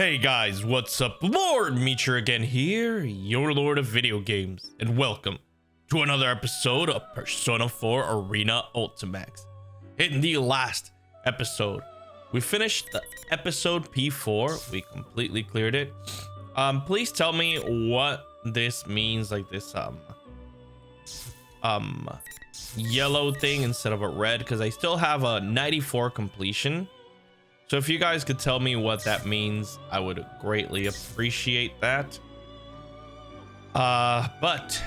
Hey guys, what's up? Lord Meecher again here, your lord of video games, and welcome to another episode of Persona 4 Arena Ultimax. In the last episode, we finished the episode P4. We completely cleared it. Please tell me what this means, like this yellow thing instead of a red, because I still have a 94 completion. So if you guys could tell me what that means, I would greatly appreciate that. But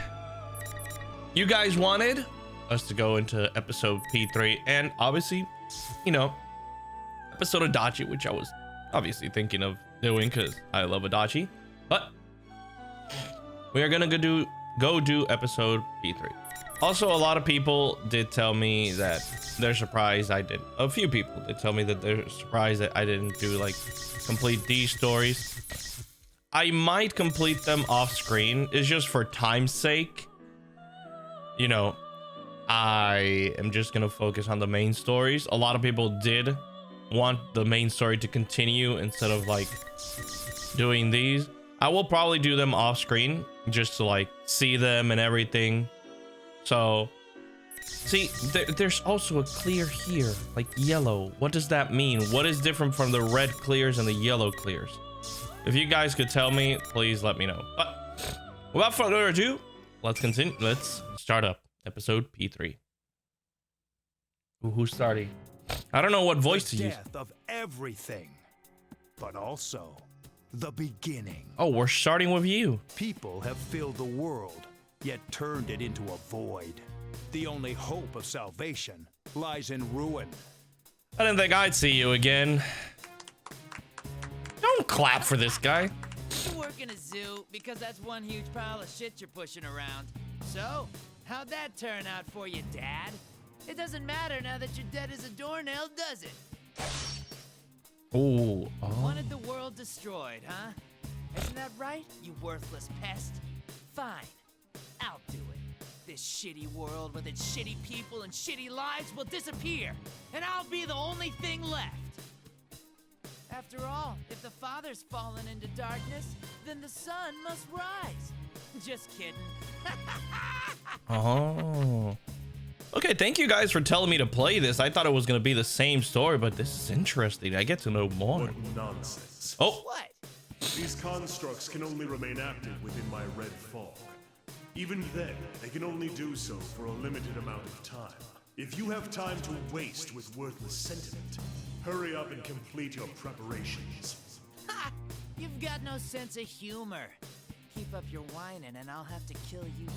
you guys wanted us to go into episode P3, and obviously, you know, episode Adachi, which I was obviously thinking of doing because I love Adachi. But we are gonna go do episode P3. Also, a lot of people did tell me that they're surprised I did. A few people did tell me that they're surprised that I didn't do like complete these stories. I might complete them off screen. It's just for time's sake. You know, I am just gonna focus on the main stories. A lot of people did want the main story to continue instead of like doing these. I will probably do them off screen just to like see them and everything. So, see, there's also a clear here, like yellow. What does that mean? What is different from the red clears and the yellow clears? If you guys could tell me, please let me know. But without further ado, let's continue. Let's start up episode P3. Ooh, who's starting? I don't know what voice to use. Death of everything, but also the beginning. Oh, we're starting with you. People have filled the world, yet turned it into a void. The only hope of salvation lies in ruin. I didn't think I'd see you again. Don't clap for this guy. You work in a zoo because that's one huge pile of shit you're pushing around. So, how'd that turn out for you, Dad? It doesn't matter now that you're dead as a doornail, does it? Ooh, Wanted the world destroyed, huh? Isn't that right, you worthless pest? Fine. I'll do it. This shitty world with its shitty people and shitty lives will disappear, and I'll be the only thing left. After all, if the Father's fallen into darkness, then the sun must rise. Just kidding. Oh. Okay, thank you guys for telling me to play this. I thought it was going to be the same story, but this is interesting. I get to know more. What nonsense. Oh. What? These constructs can only remain active within my red fog. Even then, they can only do so for a limited amount of time. If you have time to waste with worthless sentiment, hurry up and complete your preparations. Ha! You've got no sense of humor. Keep up your whining and I'll have to kill you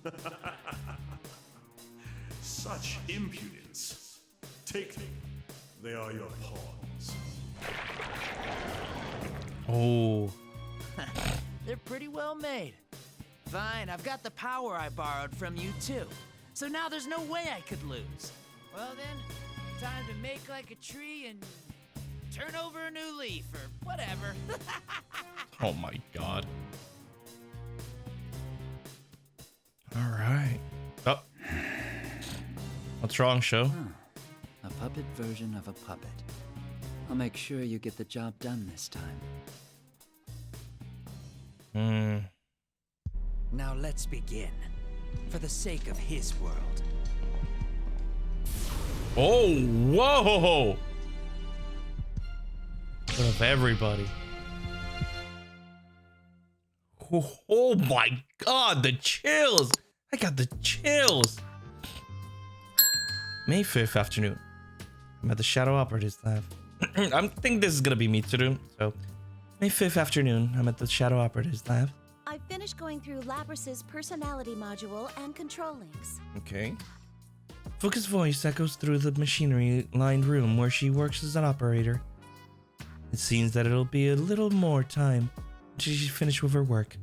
too. Such impudence. Take them. They are your pawns. Oh. They're pretty well made. Fine, I've got the power I borrowed from you too. So now there's no way I could lose. Well then, time to make like a tree and turn over a new leaf or whatever. Oh my god. All right. Oh. What's wrong, show? A puppet version of a puppet. I'll make sure you get the job done this time. Now let's begin. For the sake of his world. Oh, whoa! What of everybody? Oh my god, the chills! I got the chills! May 5th afternoon. I'm at the Shadow Operatives Lab. I think this is gonna be Mitsuru, so May 5th afternoon, I'm at the Shadow Operatives Lab. I finished going through Labrys's personality module and control links. Okay. Fuka's voice echoes through the machinery-lined room where she works as an operator. It seems that it'll be a little more time until she's finished with her work.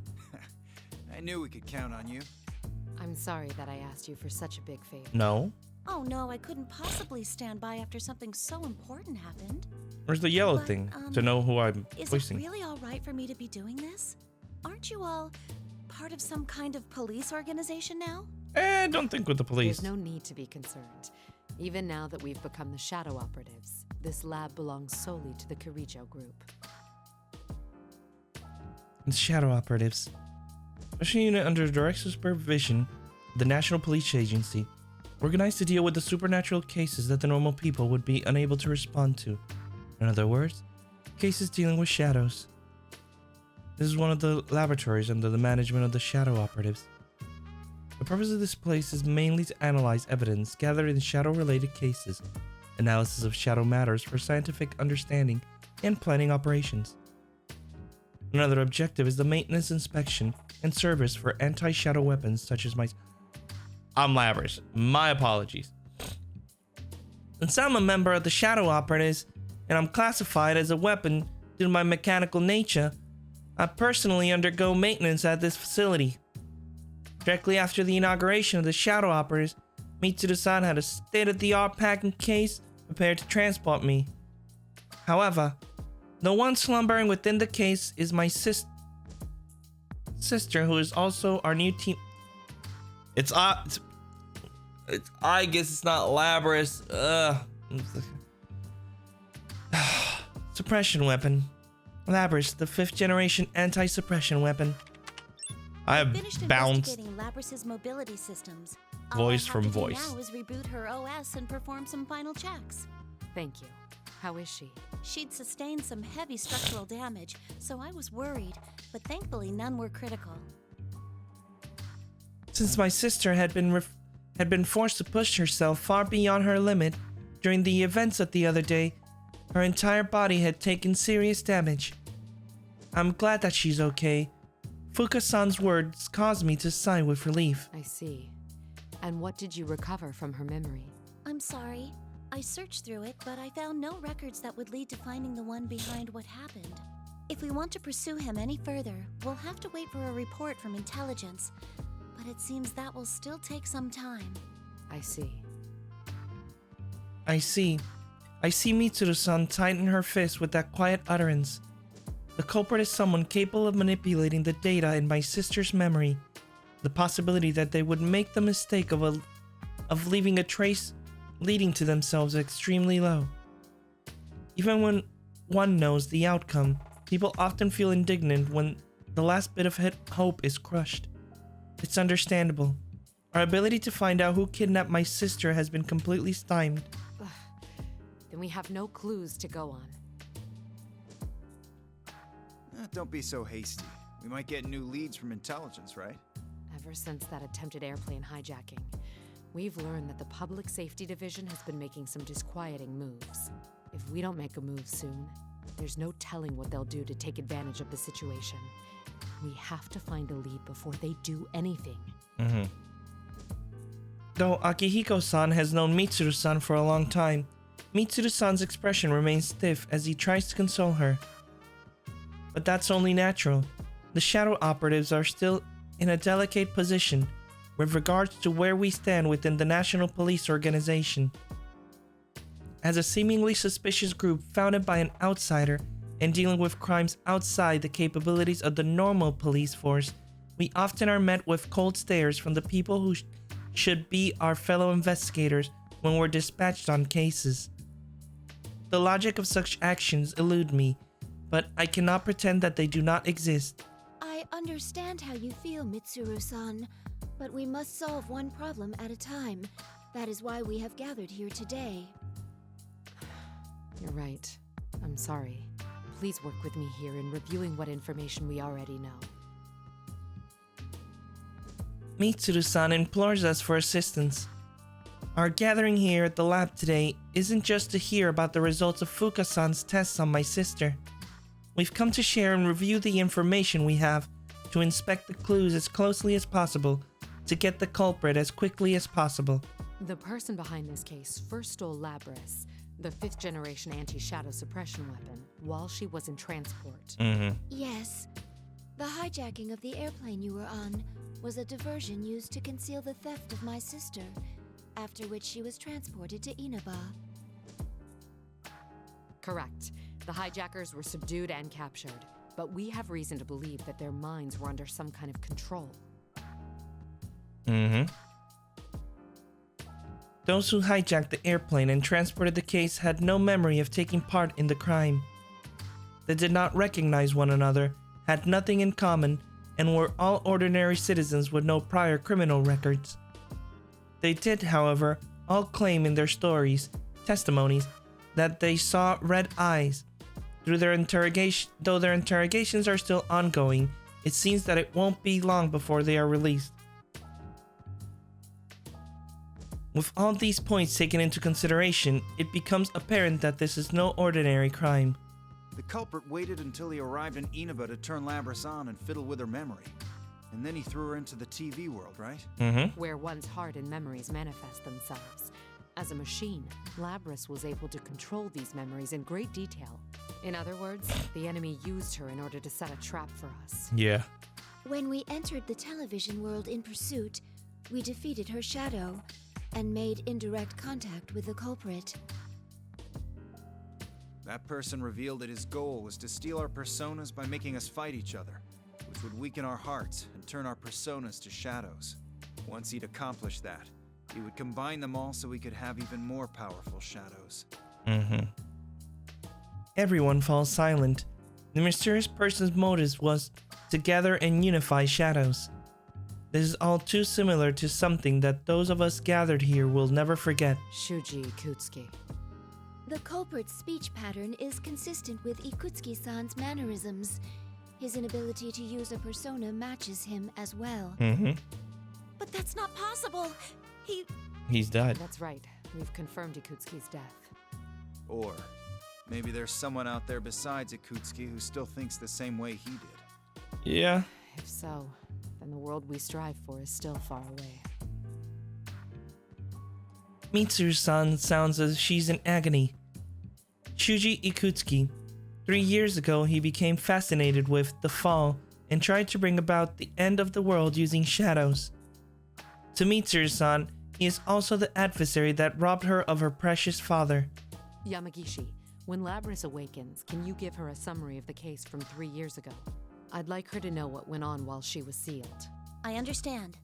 I knew we could count on you. I'm sorry that I asked you for such a big favor. No? Oh no, I couldn't possibly stand by after something so important happened. Where's the yellow But, thing to know who I'm Is voicing? it really all right for me to be doing this? Aren't you all part of some kind of police organization now? Don't think with the police. There's no need to be concerned. Even now that we've become the Shadow Operatives, this lab belongs solely to the Kitajoh group. and shadow operatives. Special unit under direct supervision of the National Police Agency, organized to deal with the supernatural cases that the normal people would be unable to respond to. In other words, cases dealing with shadows. This is one of the laboratories under the management of the shadow operatives. The purpose of this place is mainly to analyze evidence gathered in shadow-related cases, analysis of shadow matters for scientific understanding and planning operations. Another objective is the maintenance, inspection, and service for anti-shadow weapons such as I'm Labrys. My apologies. Since I'm a member of the shadow operatives, and I'm classified as a weapon due to my mechanical nature, I personally undergo maintenance at this facility. Directly after the inauguration of the shadow operatives, Mitsuru-san had a state-of-the-art packing case prepared to transport me. However, the one slumbering within the case is my sister, who is also our new team. I guess it's not Labrys. Suppression weapon. Labrys, the 5th generation anti-suppression weapon. I have bounced Labrys's mobility systems. voice from voice. Now is reboot her OS and perform some final checks. Thank you. How is she? She'd sustained some heavy structural damage, so I was worried, but thankfully none were critical. Since my sister had been forced to push herself far beyond her limit during the events of the other day, her entire body had taken serious damage. I'm glad that she's okay. Fuka-san's words caused me to sigh with relief. I see. And what did you recover from her memory? I'm sorry. I searched through it, but I found no records that would lead to finding the one behind what happened. If we want to pursue him any further, we'll have to wait for a report from intelligence. But it seems that will still take some time. I see. I see Mitsuru-san tighten her fist with that quiet utterance. The culprit is someone capable of manipulating the data in my sister's memory. The possibility that they would make the mistake of leaving a trace leading to themselves extremely low. Even when one knows the outcome, people often feel indignant when the last bit of hope is crushed. It's understandable. Our ability to find out who kidnapped my sister has been completely stymied. Then we have no clues to go on. Don't be so hasty. We might get new leads from intelligence, right? Ever since that attempted airplane hijacking, we've learned that the Public Safety Division has been making some disquieting moves. If we don't make a move soon, there's no telling what they'll do to take advantage of the situation. We have to find a lead before they do anything. Though Akihiko-san has known Mitsuru-san for a long time, Mitsuru-san's expression remains stiff as he tries to console her. But that's only natural. The shadow operatives are still in a delicate position with regards to where we stand within the National Police Organization. As a seemingly suspicious group founded by an outsider and dealing with crimes outside the capabilities of the normal police force, we often are met with cold stares from the people who should be our fellow investigators when we're dispatched on cases. The logic of such actions elude me, but I cannot pretend that they do not exist. I understand how you feel, Mitsuru-san, but we must solve one problem at a time. That is why we have gathered here today. You're right. I'm sorry. Please work with me here in reviewing what information we already know. Mitsuru-san implores us for assistance. Our gathering here at the lab today isn't just to hear about the results of Fuka-san's tests on my sister. We've come to share and review the information we have, to inspect the clues as closely as possible, to get the culprit as quickly as possible. The person behind this case first stole Labrys, the 5th generation anti-shadow suppression weapon, while she was in transport. Yes. The hijacking of the airplane you were on was a diversion used to conceal the theft of my sister, after which she was transported to Inaba. Correct. The hijackers were subdued and captured, but we have reason to believe that their minds were under some kind of control. Those who hijacked the airplane and transported the case had no memory of taking part in the crime. They did not recognize one another had nothing in common and were all ordinary citizens with no prior criminal records. They did, however, all claim in their testimonies, that they saw red eyes. Though their interrogations are still ongoing, it seems that it won't be long before they are released. With all these points taken into consideration, it becomes apparent that this is no ordinary crime. The culprit waited until he arrived in Inaba to turn Labris on and fiddle with her memory. And then he threw her into the TV world, right? Mm-hmm. Where one's heart and memories manifest themselves. As a machine, Labris was able to control these memories in great detail. In other words, the enemy used her in order to set a trap for us. Yeah. When we entered the television world in pursuit, we defeated her shadow and made indirect contact with the culprit. That person revealed that his goal was to steal our personas by making us fight each other, which would weaken our hearts and turn our personas to shadows. Once he'd accomplished that, he would combine them all so we could have even more powerful shadows. Mm-hmm. Everyone falls silent. The mysterious person's motive was to gather and unify shadows. This is all too similar to something that those of us gathered here will never forget. Shuji Ikutsuki. The culprit's speech pattern is consistent with Ikutsuki-san's mannerisms. His inability to use a persona matches him as well. Mm-hmm. But that's not possible. He's dead. That's right. We've confirmed Ikutsuki's death. Or maybe there's someone out there besides Ikutsuki who still thinks the same way he did. Yeah. If so, then the world we strive for is still far away. Mitsuru-san sounds as she's in agony. Shuji Ikutsuki. 3 years ago, he became fascinated with the fall and tried to bring about the end of the world using shadows. To Mitsuru-san, he is also the adversary that robbed her of her precious father. Yamagishi, when Labris awakens, can you give her a summary of the case from 3 years ago? I'd like her to know what went on while she was sealed. I understand.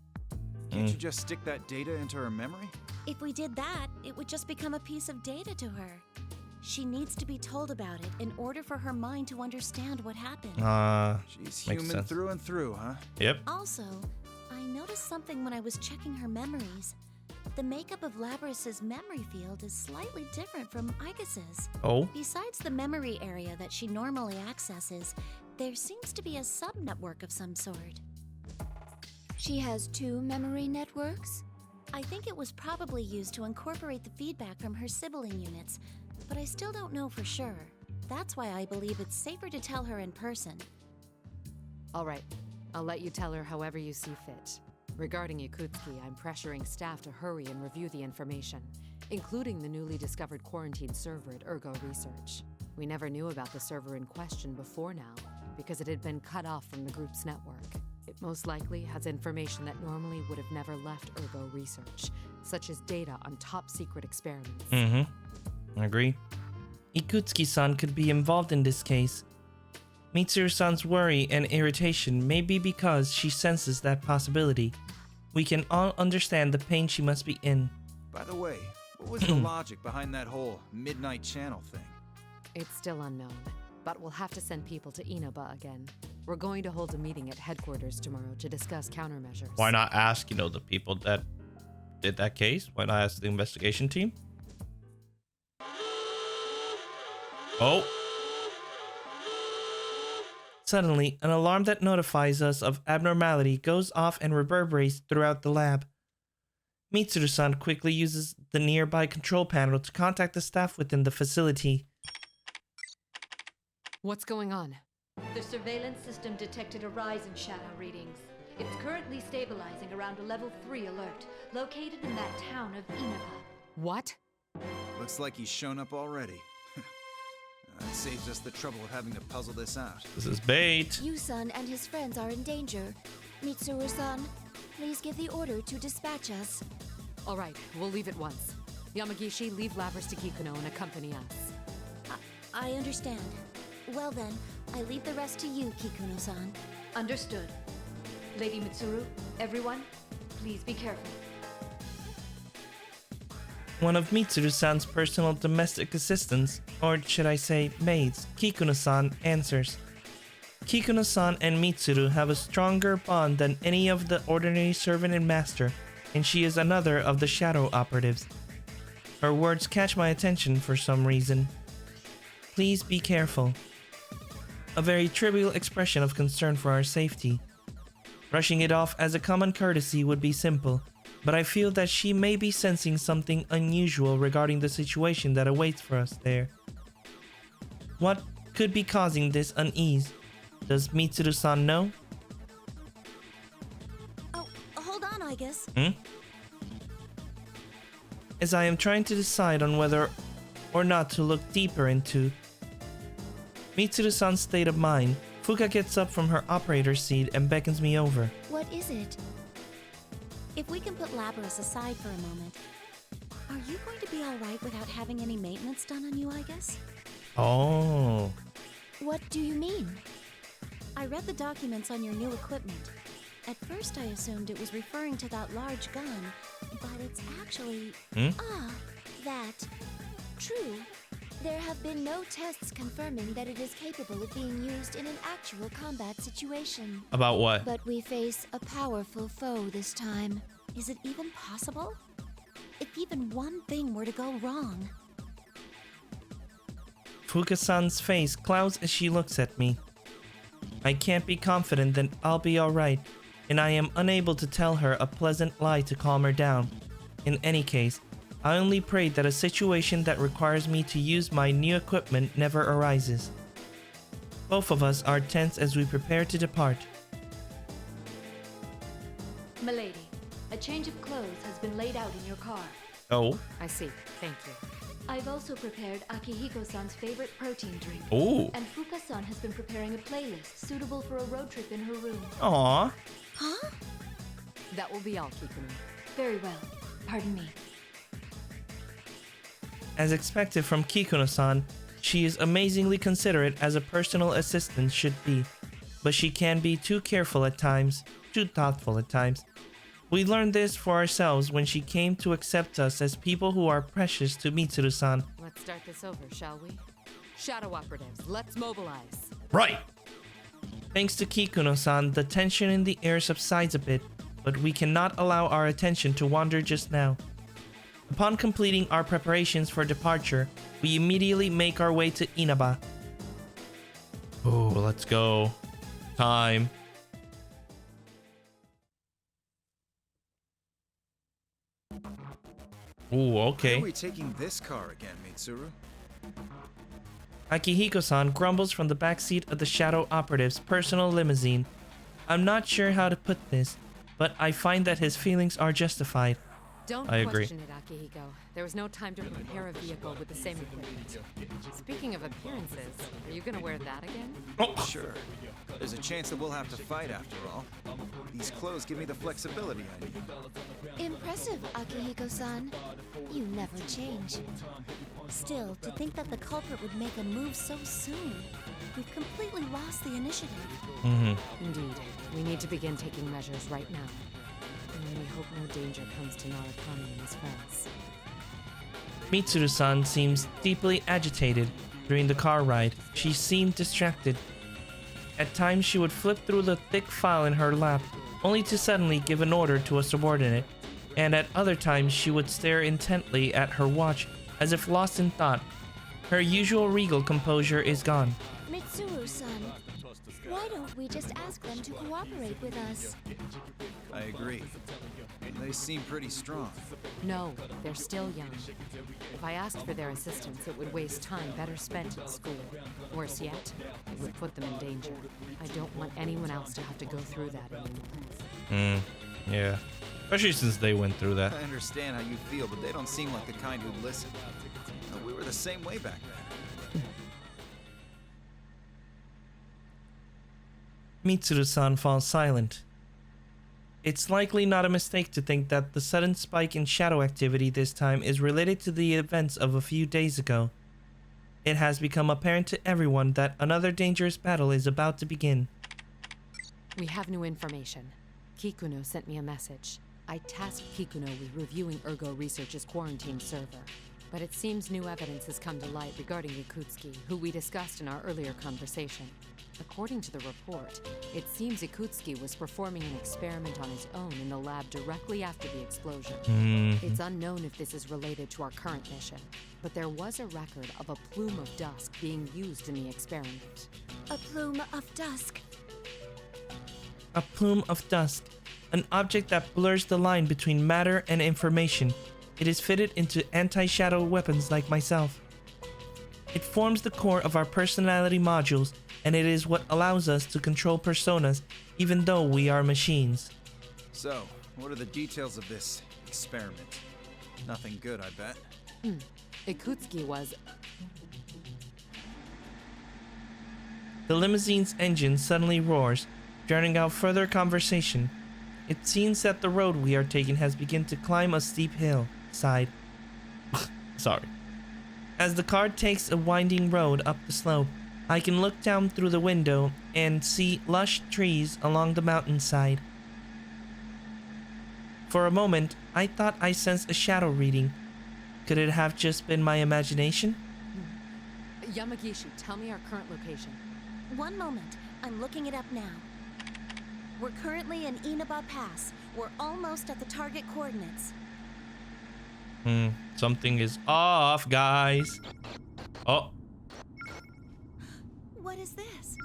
Can't you just stick that data into her memory? If we did that, it would just become a piece of data to her. She needs to be told about it in order for her mind to understand what happened. She's human through and through, huh? Yep. Also, I noticed something when I was checking her memories. The makeup of Labris's memory field is slightly different from Aigus's. Oh? Besides the memory area that she normally accesses, there seems to be a sub-network of some sort. She has 2 memory networks? I think it was probably used to incorporate the feedback from her sibling units, but I still don't know for sure. That's why I believe it's safer to tell her in person. All right, I'll let you tell her however you see fit. Regarding Ikutsuki, I'm pressuring staff to hurry and review the information, including the newly discovered quarantine server at Ergo Research. We never knew about the server in question before now, because it had been cut off from the group's network. It most likely has information that normally would have never left Ergo Research, such as data on top-secret experiments. Mm-hmm. I agree. Ikutsuki-san could be involved in this case. Mitsuru-san's worry and irritation may be because she senses that possibility. We can all understand the pain she must be in. By the way, what was the logic behind that whole midnight channel thing? It's still unknown, but we'll have to send people to Inaba again. We're going to hold a meeting at headquarters tomorrow to discuss countermeasures. Why not ask, the people that did that case? Why not ask the investigation team? Oh. Suddenly, an alarm that notifies us of abnormality goes off and reverberates throughout the lab. Mitsuru-san quickly uses the nearby control panel to contact the staff within the facility. What's going on? The surveillance system detected a rise in shadow readings. It's currently stabilizing around a level 3 alert, located in that town of Inaba. What? Looks like he's shown up already. That saves us the trouble of having to puzzle this out. This is bait. Yu-san and his friends are in danger. Mitsuru-san, please give the order to dispatch us. All right, we'll leave at once. Yamagishi, leave Labris to Kikuno and accompany us. I understand. Well then, I leave the rest to you, Kikuno-san. Understood. Lady Mitsuru, everyone, please be careful. One of Mitsuru-san's personal domestic assistants, or should I say maids, Kikuno-san, answers. Kikuno-san and Mitsuru have a stronger bond than any of the ordinary servant and master, and she is another of the shadow operatives. Her words catch my attention for some reason. Please be careful. A very trivial expression of concern for our safety. Brushing it off as a common courtesy would be simple, but I feel that she may be sensing something unusual regarding the situation that awaits for us there. What could be causing this unease? Does Mitsuru-san know? Oh, hold on, I guess. As I am trying to decide on whether or not to look deeper into Mitsuru-san's state of mind, Fuka gets up from her operator's seat and beckons me over. What is it? If we can put Labyrus aside for a moment, are you going to be alright without having any maintenance done on you, I guess? Oh. What do you mean? I read the documents on your new equipment. At first I assumed it was referring to that large gun, but it's actually... That. True. There have been no tests confirming that it is capable of being used in an actual combat situation. About what? But we face a powerful foe this time. Is it even possible? If even one thing were to go wrong... Fuka-san's face clouds as she looks at me. I can't be confident that I'll be alright, and I am unable to tell her a pleasant lie to calm her down. In any case, I only pray that a situation that requires me to use my new equipment never arises. Both of us are tense as we prepare to depart. Milady, a change of clothes has been laid out in your car. Oh? I see. Thank you. I've also prepared Akihiko-san's favorite protein drink. Ooh. And Fuka-san has been preparing a playlist suitable for a road trip in her room. Aww. Huh? That will be all, Kikuno. Very well. Pardon me. As expected from Kikuno-san, she is amazingly considerate as a personal assistant should be, but she can be too careful at times, too thoughtful at times. We learned this for ourselves when she came to accept us as people who are precious to Mitsuru-san. Let's start this over, shall we? Shadow operatives, let's mobilize. Right! Thanks to Kikuno-san, the tension in the air subsides a bit, but we cannot allow our attention to wander just now. Upon completing our preparations for departure, we immediately make our way to Inaba. Oh, let's go. Time. Ooh, okay. Why are we taking this car again, Mitsuru? Akihiko-san grumbles from the backseat of the Shadow Operative's personal limousine. I'm not sure how to put this, but I find that his feelings are justified. Don't I agree. question it, Akihiko. There was no time to prepare a vehicle with the same equipment. Speaking of appearances, are you gonna wear that again? Oh. Sure. There's a chance that we'll have to fight after all. These clothes give me the flexibility I need. Impressive, Akihiko-san. You never change. Still, to think that the culprit would make a move so soon. We've completely lost the initiative. Indeed. We need to begin taking measures right now. And we hope no danger comes to Narukami and his friends. Mitsuru-san seems deeply agitated during the car ride. She seemed distracted. At times she would flip through the thick file in her lap, only to suddenly give an order to a subordinate, and at other times she would stare intently at her watch as if lost in thought. Her usual regal composure is gone. Mitsuru-san, why don't we just ask them to cooperate with us? I agree. They seem pretty strong. No, they're still young. If I asked for their assistance, it would waste time better spent in school. Worse yet, it would put them in danger. I don't want anyone else to have to go through that anymore. Yeah. Especially since they went through that. I understand how you feel, but they don't seem like the kind who'd listen. We were the same way back then. Mitsuru-san falls silent. It's likely not a mistake to think that the sudden spike in shadow activity this time is related to the events of a few days ago. It has become apparent to everyone that another dangerous battle is about to begin. We have new information. Kikuno sent me a message. I tasked Kikuno with reviewing Ergo Research's quarantine server. But it seems new evidence has come to light regarding Ikutsuki, who we discussed in our earlier conversation. According to the report, it seems Ikutsuki was performing an experiment on his own in the lab directly after the explosion. It's unknown if this is related to our current mission, but there was a record of a plume of dust being used in the experiment. A plume of dusk. A plume of dust. An object that blurs the line between matter and information. It is fitted into anti-shadow weapons like myself. It forms the core of our personality modules, and it is what allows us to control personas even though we are machines. So, what are the details of this experiment? Nothing good, I bet. Ikutsuki was... The limousine's engine suddenly roars, drowning out further conversation. It seems that the road we are taking has begun to climb a steep hill. Side. Sorry. As the car takes a winding road up the slope, I can look down through the window and see lush trees along the mountainside. For a moment, I thought I sensed a shadow reading. Could it have just been my imagination? Yamagishi, tell me our current location. One moment. I'm looking it up now. We're currently in Inaba Pass. We're almost at the target coordinates. Something is off, guys. Oh. What is this?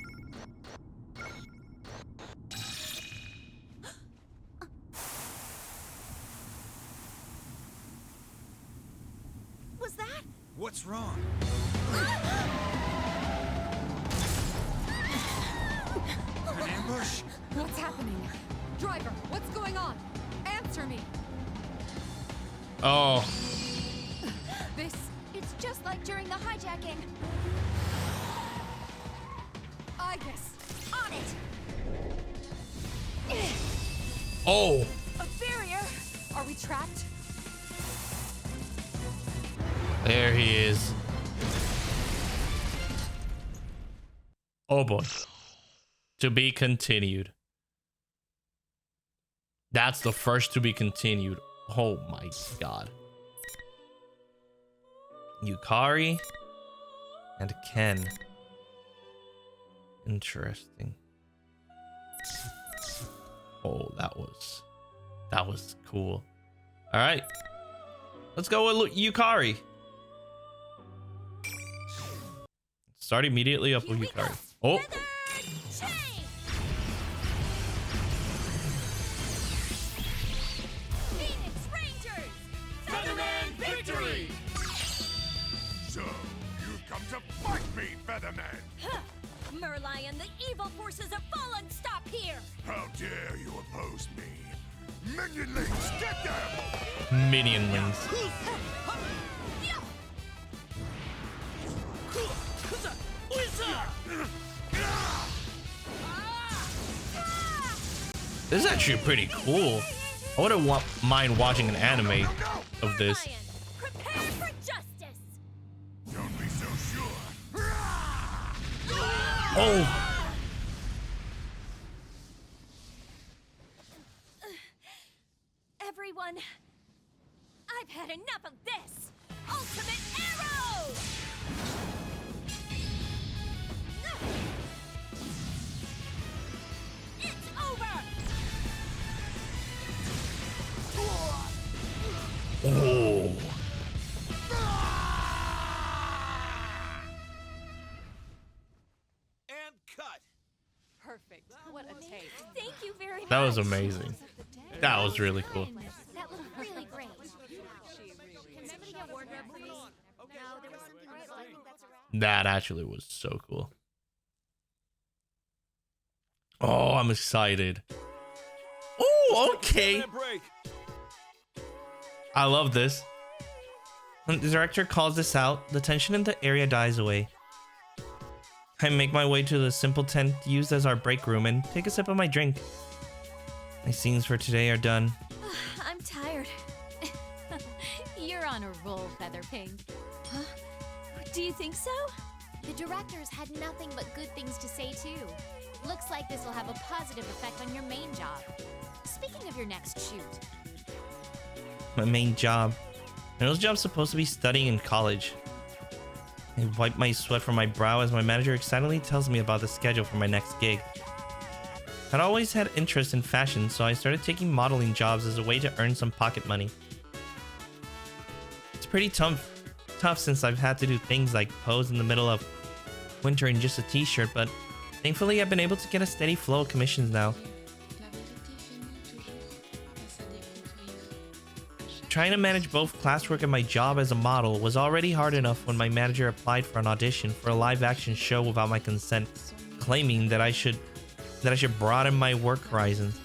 Was that? What's wrong? An ambush? What's happening? Driver, what's going on? Answer me. Oh. It's just like during the hijacking. Igus, On it! Oh. A barrier! are we trapped? There he is. Oh boy. To be continued. That's the first to be continued. Oh my god. Yukari and Ken. Interesting. Oh, that was cool. All right. Let's go with Yukari. Start immediately up with Yukari. Oh. So, you've come to fight me, Featherman! Huh. Merlion, the evil forces have fallen! Stop here! How dare you oppose me? Minionlings, get them! Minionlings. This is actually pretty cool. I wouldn't mind watching an anime of this. Prepare for justice! Don't be so sure. Oh. Everyone, I've had enough of this! Ultimate arrow! It's over! Oh. And cut. Perfect. What a take. Thank you very much. That was amazing. That was really cool. That was really great. Can somebody get wardrobe, please? No, there was something else. I think that's a wrap. That actually was so cool. Oh, I'm excited. Oh, okay. I love this. When the director calls this out, the tension in the area dies away. I make my way to the simple tent used as our break room and take a sip of my drink. My scenes for today are done. I'm tired. You're on a roll, Featherpink. Huh? Do you think so? The directors had nothing but good things to say too. Looks like this will have a positive effect on your main job. Speaking of your next shoot, My main job. My nose job's supposed to be studying in college. I wipe my sweat from my brow as my manager excitedly tells me about the schedule for my next gig. I'd always had interest in fashion, so I started taking modeling jobs as a way to earn some pocket money. It's pretty tough since I've had to do things like pose in the middle of winter in just a t-shirt, but thankfully I've been able to get a steady flow of commissions now. Trying to manage both classwork and my job as a model was already hard enough when my manager applied for an audition for a live-action show without my consent, claiming that I should broaden my work horizons.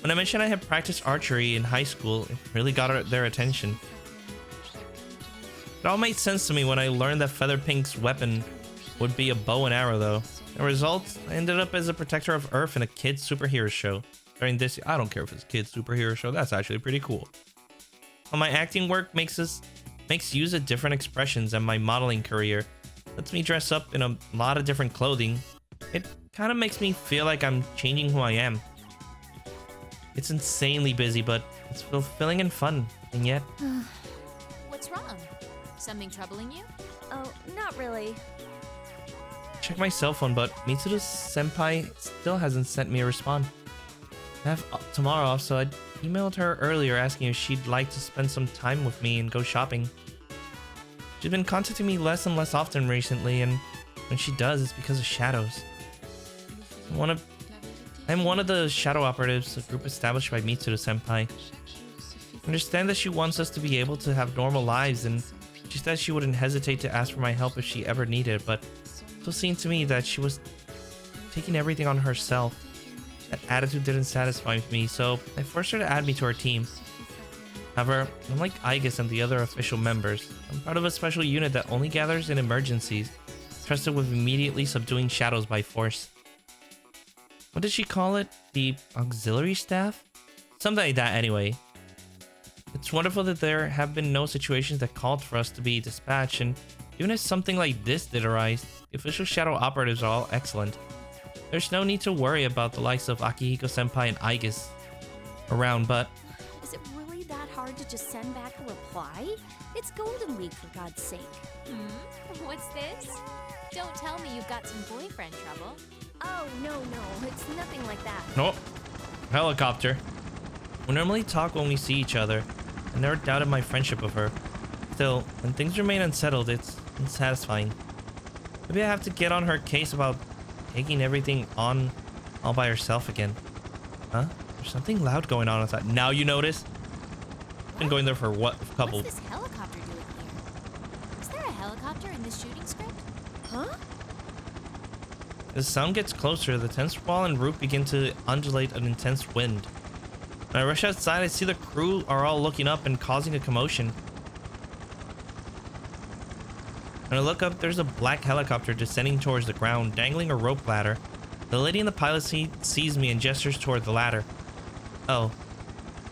When I mentioned I had practiced archery in high school, it really got their attention. It all made sense to me when I learned that Featherpink's weapon would be a bow and arrow, though. The result, I ended up as a protector of Earth in a kids' superhero show. During this, I don't care if it's a kids' superhero show, that's actually pretty cool. While my acting work makes use of different expressions, and my modeling career lets me dress up in a lot of different clothing, it kind of makes me feel like I'm changing who I am. It's insanely busy, but it's fulfilling and fun, and yet... What's wrong? Something troubling you? Oh, not really. Check my cell phone, but Mitsuru's senpai still hasn't sent me a response. I have tomorrow off, so I emailed her earlier asking if she'd like to spend some time with me and go shopping. She's been contacting me less and less often recently, and when she does, it's because of shadows. I'm one of the shadow operatives, a group established by Mitsuru senpai. I understand that she wants us to be able to have normal lives, and she said she wouldn't hesitate to ask for my help if she ever needed it, but it still seemed to me that she was taking everything on herself. That attitude didn't satisfy me, so I forced her to add me to her team. However, unlike Aigis and the other official members, I'm part of a special unit that only gathers in emergencies, trusted with immediately subduing shadows by force. What did she call it? The auxiliary staff? Something like that anyway. It's wonderful that there have been no situations that called for us to be dispatched, and even if something like this did arise, the official shadow operatives are all excellent. There's no need to worry about the likes of Akihiko senpai and Aigis around, but... Is it really that hard to just send back a reply? It's Golden Week, for God's sake. What's this? Don't tell me you've got some boyfriend trouble. Oh, no, it's nothing like that. Nope. Helicopter. We normally talk when we see each other. I never doubted my friendship of her. Still, when things remain unsettled, it's unsatisfying. Maybe I have to get on her case about taking everything on all by herself again. Huh? There's something loud going on outside. Now you notice? Been going there for what? A couple. What's this helicopter doing here? Is there a helicopter in this shooting script? Huh? As the sound gets closer, the tense wall and roof begin to undulate an intense wind. When I rush outside, I see the crew are all looking up and causing a commotion. When I look up, there's a black helicopter descending towards the ground, dangling a rope ladder. The lady in the pilot seat sees me and gestures toward the ladder. Oh.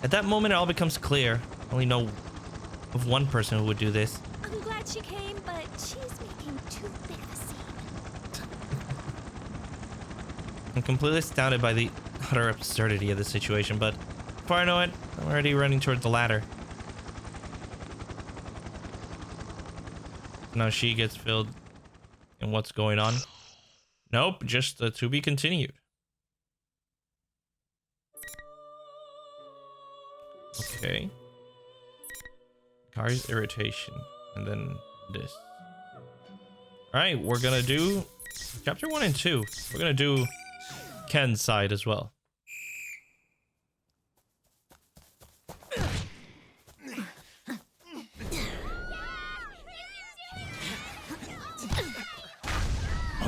At that moment, it all becomes clear. I only know of one person who would do this. I'm glad she came, but she's making too big of a scene. I'm completely astounded by the utter absurdity of the situation, but before I know it, I'm already running towards the ladder. Now she gets filled in what's going on. Nope, just to be continued. Okay. Car's irritation. And then this. Alright, we're gonna do chapter 1 and 2. We're gonna do Ken's side as well.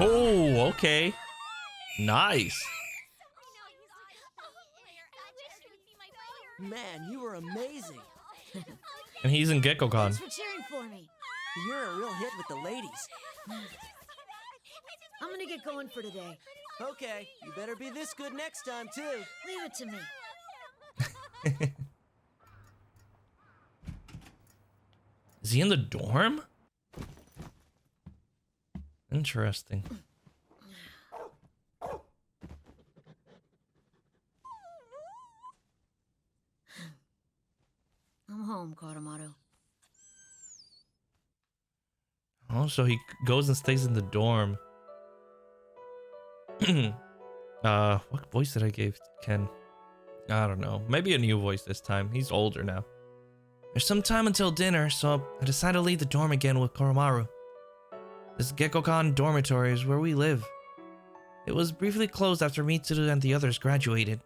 Oh, okay. Nice. Man, you were amazing. And he's in Gekko-Con. Thanks for cheering for me. You're a real hit with the ladies. I'm gonna get going for today. Okay, you better be this good next time, too. Leave it to me. Is he in the dorm? Interesting. I'm home, Karumaru. Oh, so he goes and stays in the dorm. What voice did I give Ken? I don't know. Maybe a new voice this time. He's older now. There's some time until dinner, so I decided to leave the dorm again with Koromaru. This Gekkokan dormitory is where we live. It was briefly closed after Mitsuru and the others graduated.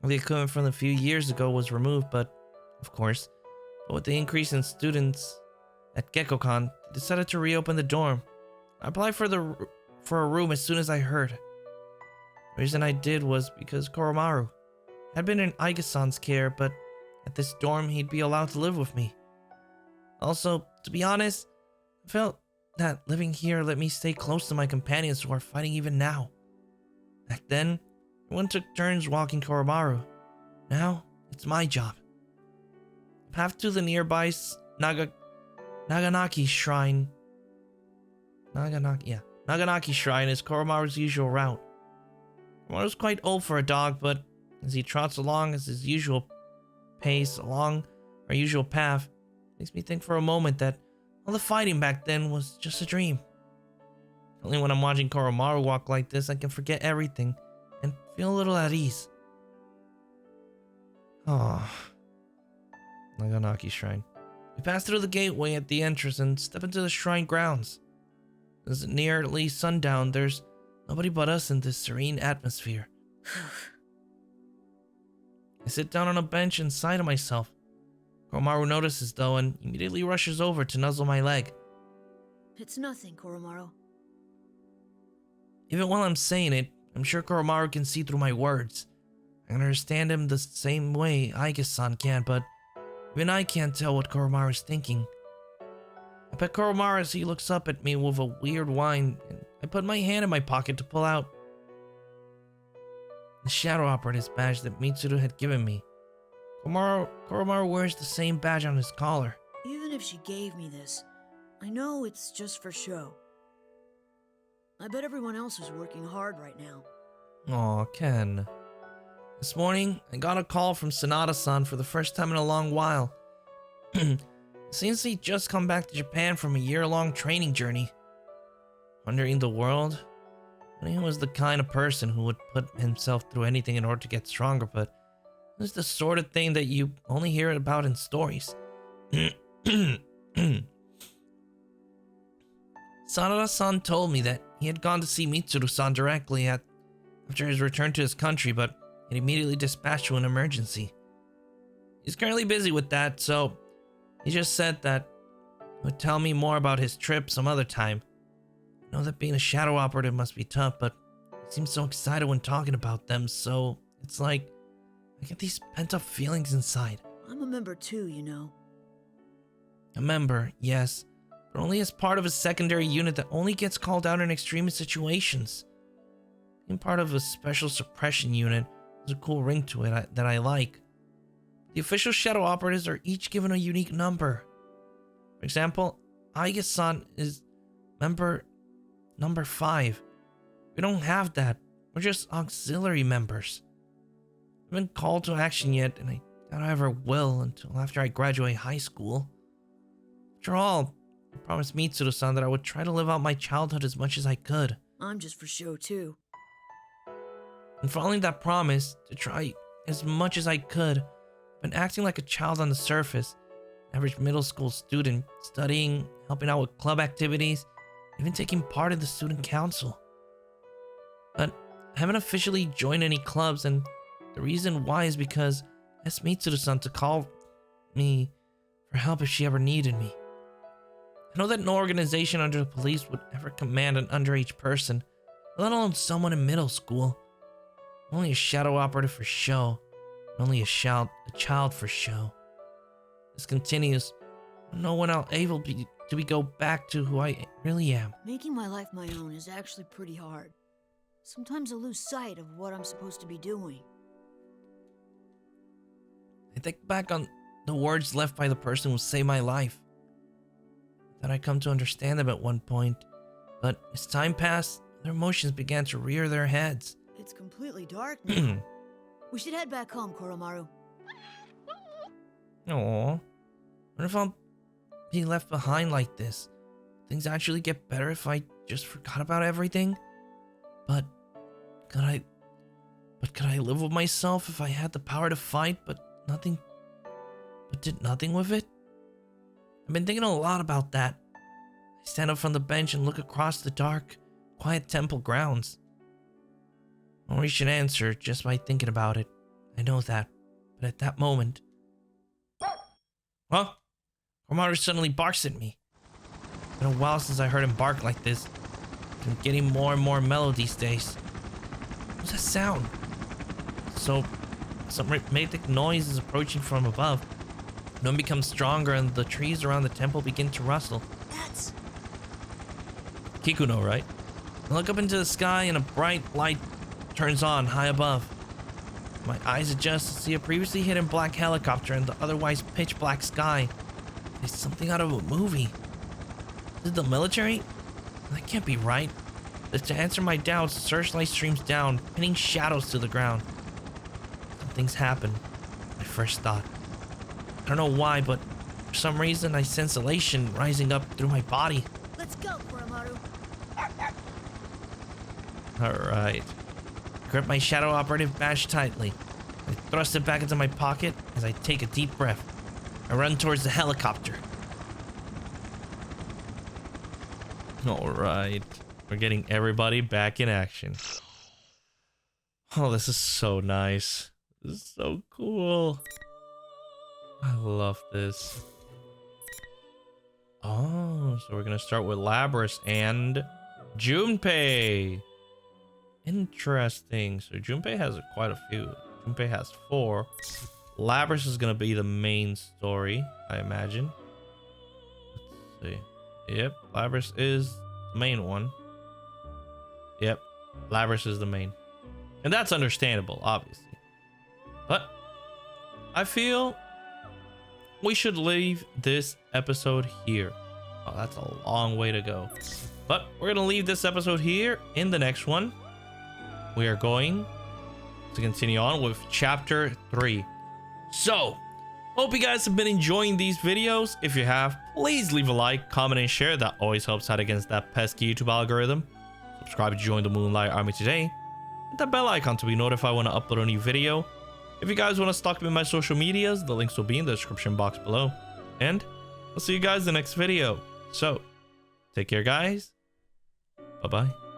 All the equipment from a few years ago was removed, but with the increase in students at Gekkokan, they decided to reopen the dorm. I applied for a room as soon as I heard. The reason I did was because Koromaru had been in Aiga-san's care, but at this dorm he'd be allowed to live with me. Also, to be honest, I felt that living here let me stay close to my companions who are fighting even now. Back then, everyone took turns walking Koromaru. Now, it's my job. The path to the nearby Naganaki Shrine. Naganaki Shrine is Koromaru's usual route. Koromaru's quite old for a dog, but as he trots along at his usual pace along our usual path, makes me think for a moment that all the fighting back then was just a dream. Only when I'm watching Koromaru walk like this, I can forget everything and feel a little at ease. Oh, Naganaki Shrine. We pass through the gateway at the entrance and step into the shrine grounds. As nearly sundown, there's nobody but us in this serene atmosphere. I sit down on a bench and sigh to myself. Koromaru notices though and immediately rushes over to nuzzle my leg. It's nothing, Koromaru. Even while I'm saying it, I'm sure Koromaru can see through my words. I can understand him the same way Aiga-san can, but even I can't tell what Koromaru is thinking. I pet Koromaru as he looks up at me with a weird whine, and I put my hand in my pocket to pull out the Shadow Operative's badge that Mitsuru had given me. Koromaru wears the same badge on his collar. Even if she gave me this, I know it's just for show. I bet everyone else is working hard right now. Aw, Ken. This morning, I got a call from Sanada-san for the first time in a long while. Seems he'd just come back to Japan from a year-long training journey. Wandering the world? He was the kind of person who would put himself through anything in order to get stronger, but it was the sort of thing that you only hear about in stories. Sanada-san told me that he had gone to see Mitsuru-san directly after his return to his country, but he immediately dispatched to an emergency. He's currently busy with that, so he just said that he would tell me more about his trip some other time. I know that being a shadow operative must be tough, but he seems so excited when talking about them, so it's like I get these pent-up feelings inside. I'm a member too, you know. A member, yes, but only as part of a secondary unit that only gets called out in extreme situations. Being part of a special suppression unit has a cool ring to it that I like. The official shadow operatives are each given a unique number. For example, Aiga-san is member number 5. We don't have that. We're just auxiliary members. I haven't been called to action yet, and I doubt I ever will until after I graduate high school. After all, I promised Mitsuru-san that I would try to live out my childhood as much as I could. I'm just for show too. And following that promise to try as much as I could, I've been acting like a child on the surface, average middle school student, studying, helping out with club activities, even taking part in the student council. But I haven't officially joined any clubs, and the reason why is because I asked Mitsuru-san to call me for help if she ever needed me. I know that no organization under the police would ever command an underage person, let alone someone in middle school. I'm only a shadow operative for show, and only a child for show. This continues, no one else able to go back to who I really am. Making my life my own is actually pretty hard. Sometimes I lose sight of what I'm supposed to be doing. I think back on the words left by the person who saved my life. That I come to understand them at one point, but as time passed, their emotions began to rear their heads. It's completely dark now. We should head back home, Koromaru. Aww. What if I'll be left behind like this? things actually get better if I just forgot about everything? But could I live with myself if I had the power to fight but did nothing with it? I've been thinking a lot about that. I stand up from the bench and look across the dark, quiet temple grounds. Mori should answer just by thinking about it. I know that, but at that moment... Huh? Komaru suddenly barks at me. It's been a while since I heard him bark like this. He's been getting more and more mellow these days. What's that sound? So, some rhythmic noise is approaching from above. The wind becomes stronger and the trees around the temple begin to rustle. That's... Kikuno, right? I look up into the sky and a bright light turns on high above. My eyes adjust to see a previously hidden black helicopter in the otherwise pitch black sky. It's something out of a movie. Is it the military? That can't be right. But to answer my doubts, the searchlight streams down, pinning shadows to the ground. Something's happened. My first thought. I don't know why, but for some reason I sense elation rising up through my body. Let's go, Koromaru. Alright. I grip my shadow operative badge tightly. I thrust it back into my pocket as I take a deep breath. I run towards the helicopter. Alright. We're getting everybody back in action. Oh, this is so nice. This is so cool. I love this. Oh, so we're gonna start with Labris and Junpei. Interesting. So Junpei has quite a few. Junpei has 4. Labris is gonna be the main story, I imagine. Let's see. Yep, Labris is the main one. Yep, Labris is the main. And that's understandable, obviously. But I feel we should leave this episode here. Oh, that's a long way to go. But we're gonna leave this episode here. In the next one, we are going to continue on with chapter 3. So, hope you guys have been enjoying these videos. If you have, please leave a like, comment, and share. That always helps out against that pesky YouTube algorithm. Subscribe to join the Moonlight Army today. Hit that bell icon to be notified when I upload a new video. If you guys want to stalk me on my social medias, the links will be in the description box below. And I'll see you guys in the next video. So, take care, guys. Bye-bye.